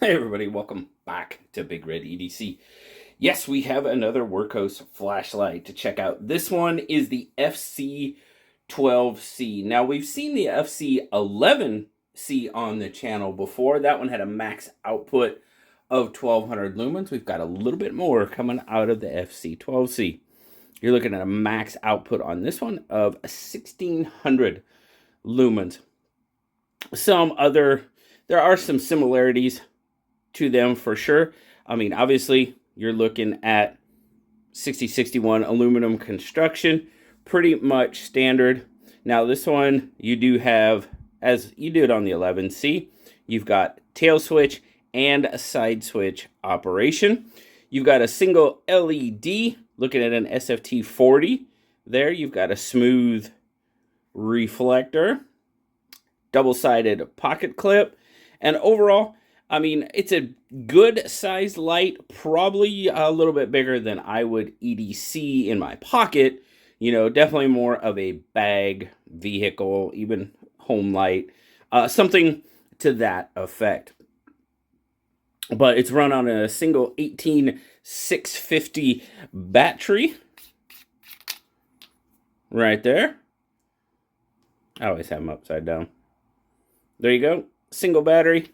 Hey everybody, welcome back to BigRedEDC. Yes, we have another Wurkkos flashlight to check out. This one is the FC12C. Now, we've seen the FC11C on the channel before. That one had a max output of 1200 lumens. We've got a little bit more coming out of the FC12C. You're looking at a max output on this one of 1600 lumens. There are some similarities to them for sure. I mean, obviously, you're looking at 6061 aluminum construction, pretty much standard. Now, this one, you do have, as you did on the 11C, you've got tail switch and a side switch operation. You've got a single LED, looking at an SFT40 there. You've got a smooth reflector, double-sided pocket clip, and overall, I mean, it's a good sized light, probably a little bit bigger than I would EDC in my pocket. You know, definitely more of a bag, vehicle, even home light, something to that effect. But it's run on a single 18650 battery. Right there. I always have them upside down. There you go. Single battery.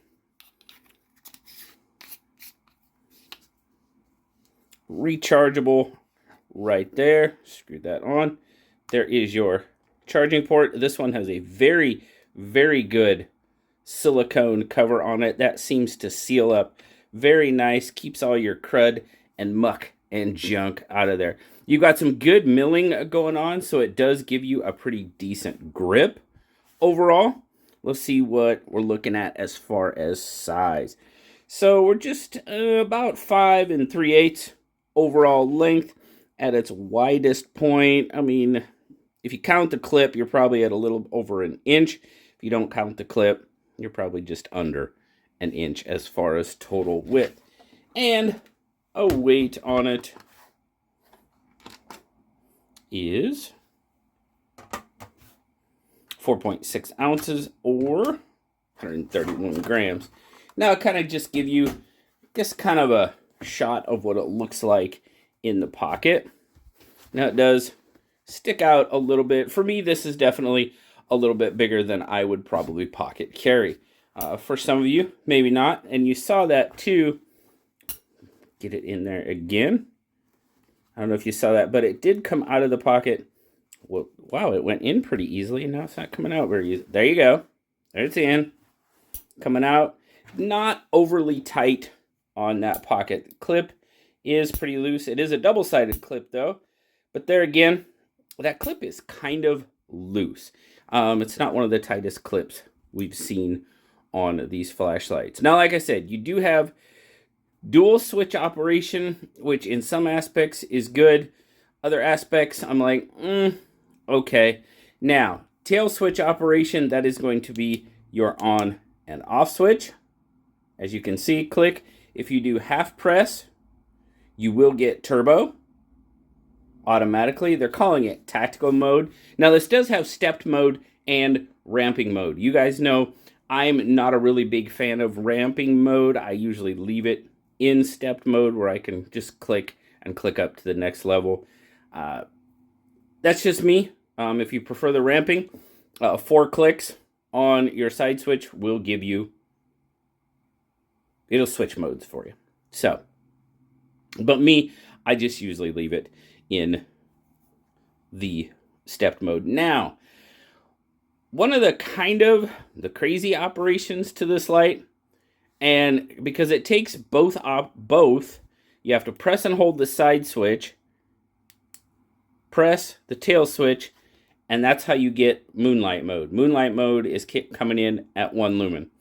Rechargeable right there. Screw that on. There is your charging port. This one has a very, very good silicone cover on it. That seems to seal up very nice. Keeps all your crud and muck and junk out of there. You've got some good milling going on, so it does give you a pretty decent grip overall. Let's see what we're looking at as far as size. So we're just about 5 3/8 overall length at its widest point. I mean, if you count the clip, you're probably at a little over an inch. If you don't count the clip, you're probably just under an inch as far as total width. And a weight on it is 4.6 ounces or 131 grams. Now, I kind of just give you just kind of a shot of what it looks like in the pocket. Now, it does stick out a little bit. For me, this is definitely a little bit bigger than I would probably pocket carry. For some of you, maybe not. And you saw that too. Get it in there again. I don't know if you saw that, but it did come out of the pocket. Well, wow, it went in pretty easily. Now it's not coming out very easy. There you go. There it's in. Coming out. Not overly tight on that pocket. Clip is pretty loose. It is a double-sided clip, though. But there again, that clip is kind of loose. It's not one of the tightest clips we've seen on these flashlights. Now, like I said, you do have dual switch operation, which in some aspects is good. Other aspects, I'm like, okay. Now, tail switch operation, that is going to be your on and off switch. As you can see, click. If you do half press, you will get turbo automatically. They're calling it tactical mode. Now, this does have stepped mode and ramping mode. You guys know I'm not a really big fan of ramping mode. I usually leave it in stepped mode where I can just click and click up to the next level. That's just me. If you prefer the ramping, 4 clicks on your side switch will give you, it'll switch modes for you. So, but me, I just usually leave it in the stepped mode. Now, one of the kind of the crazy operations to this light, and because it takes both, you have to press and hold the side switch, press the tail switch, and that's how you get moonlight mode. Moonlight mode is coming in at 1 lumen.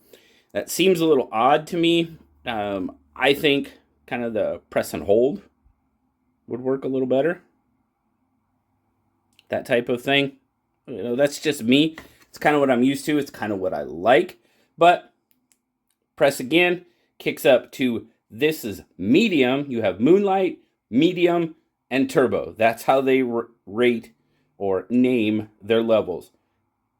That seems a little odd to me. I think kind of the press and hold would work a little better. That type of thing. You know, that's just me. It's kind of what I'm used to. It's kind of what I like. But press again, kicks up to, this is medium. You have moonlight, medium, and turbo. That's how they rate or name their levels.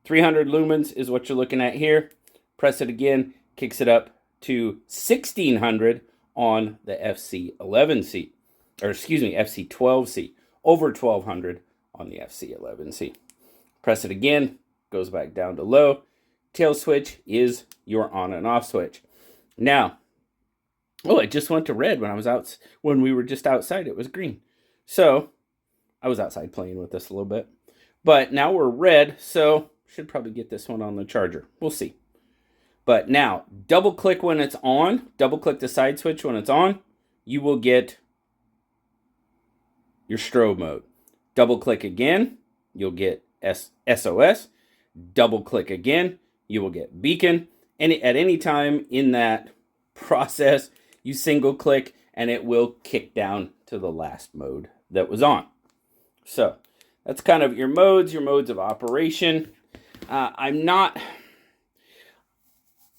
300 lumens is what you're looking at here. Press it again, kicks it up to 1600 on the FC11C, or excuse me, FC12C, over 1200 on the FC11C. Press it again, goes back down to low. Tail switch is your on and off switch. Now, oh, it just went to red when I was out. When we were just outside, it was green. So I was outside playing with this a little bit, but now we're red. So should probably get this one on the charger. We'll see. But now, double click when it's on. Double click the side switch when it's on. You will get your strobe mode. Double click again. You'll get SOS. Double click again. You will get beacon. And at any time in that process, you single click and it will kick down to the last mode that was on. So that's kind of your modes of operation. I'm not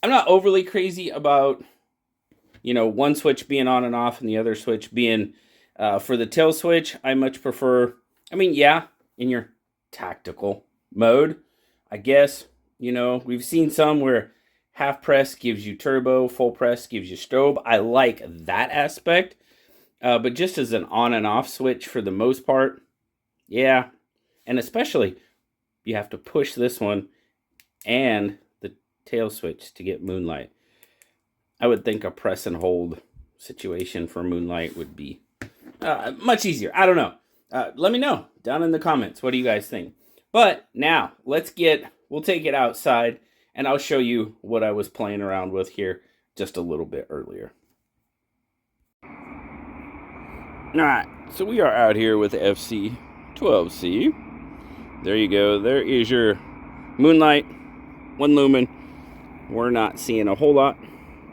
overly crazy about, one switch being on and off and the other switch being for the tail switch. I much prefer, in your tactical mode, I guess, we've seen some where half press gives you turbo, full press gives you strobe. I like that aspect. But just as an on and off switch for the most part, yeah. And especially, you have to push this one and the tail switch to get Moonlight. I would think a press and hold situation for Moonlight would be much easier. I don't know. Let me know down in the comments. What do you guys think? But now, we'll take it outside, and I'll show you what I was playing around with here just a little bit earlier. Alright, so we are out here with the FC12C. There you go. There is your Moonlight, 1 lumen. We're not seeing a whole lot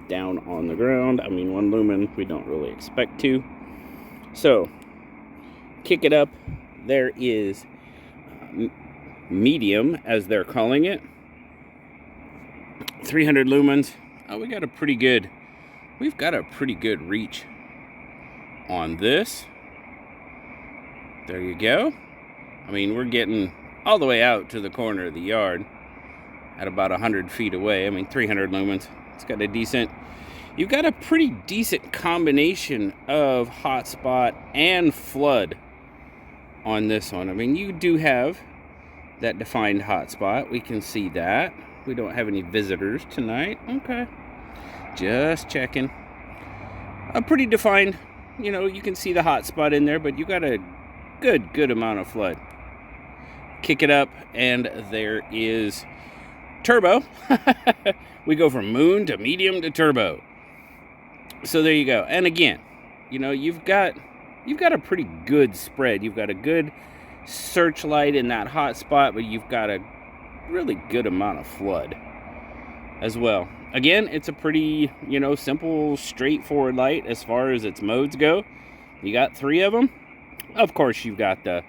down on the ground. 1 lumen, we don't really expect to. So, kick it up. There is medium, as they're calling it. 300 lumens. Oh, we've got a pretty good reach on this. There you go. We're getting all the way out to the corner of the yard at about 100 feet away. 300 lumens. It's got you've got a pretty decent combination of hotspot and flood on this one. You do have that defined hotspot. We can see that. We don't have any visitors tonight. Okay. Just checking. A pretty defined, you can see the hotspot in there, but you got a good amount of flood. Kick it up, and there is turbo. We go from moon to medium to turbo. So there you go. And again, you've got a pretty good spread. You've got a good searchlight in that hot spot, but you've got a really good amount of flood as well. Again, it's a pretty, simple, straightforward light as far as its modes go. You got 3 of them. Of course, you've got the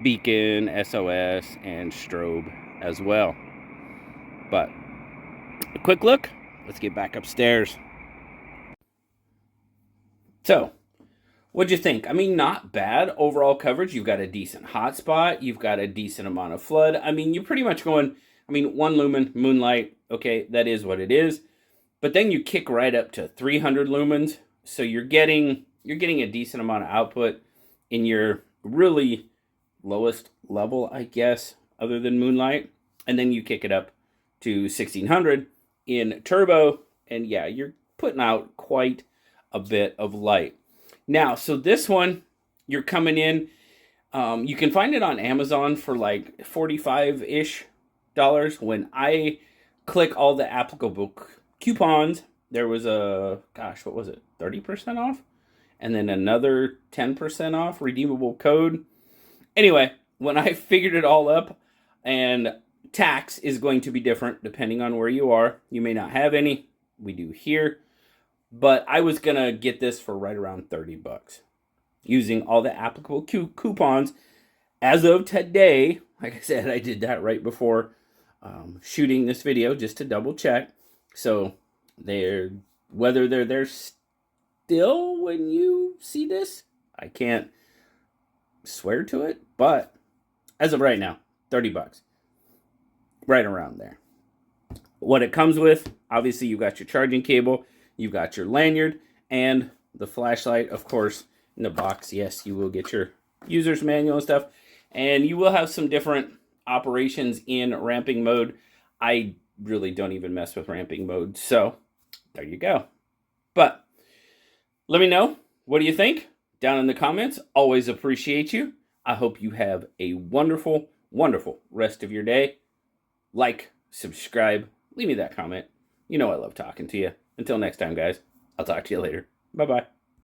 beacon, SOS, and strobe as well. But a quick look. Let's get back upstairs. So, what'd you think? Not bad overall coverage. You've got a decent hotspot. You've got a decent amount of flood. You're pretty much going, 1 lumen, Moonlight. Okay, that is what it is. But then you kick right up to 300 lumens. So you're getting a decent amount of output in your really lowest level, I guess, other than Moonlight. And then you kick it up to 1600 in turbo. And yeah, you're putting out quite a bit of light. Now, so this one, you're coming in, you can find it on Amazon for like $45-ish. When I click all the applicable coupons, there was a, what was it, 30% off? And then another 10% off redeemable code. Anyway, when I figured it all up, and tax is going to be different depending on where you are. You may not have any. We do here. But I was going to get this for right around $30 using all the applicable coupons. As of today, like I said, I did that right before shooting this video just to double check. So whether they're there still when you see this, I can't swear to it. But as of right now, $30. Right around there. What it comes with, obviously you've got your charging cable. You've got your lanyard and the flashlight, of course, in the box. Yes, you will get your user's manual and stuff. And you will have some different operations in ramping mode. I really don't even mess with ramping mode. So there you go. But let me know. What do you think? Down in the comments. Always appreciate you. I hope you have a wonderful, wonderful rest of your day. Like, subscribe, leave me that comment. You know I love talking to you. Until next time, guys. I'll talk to you later. Bye-bye.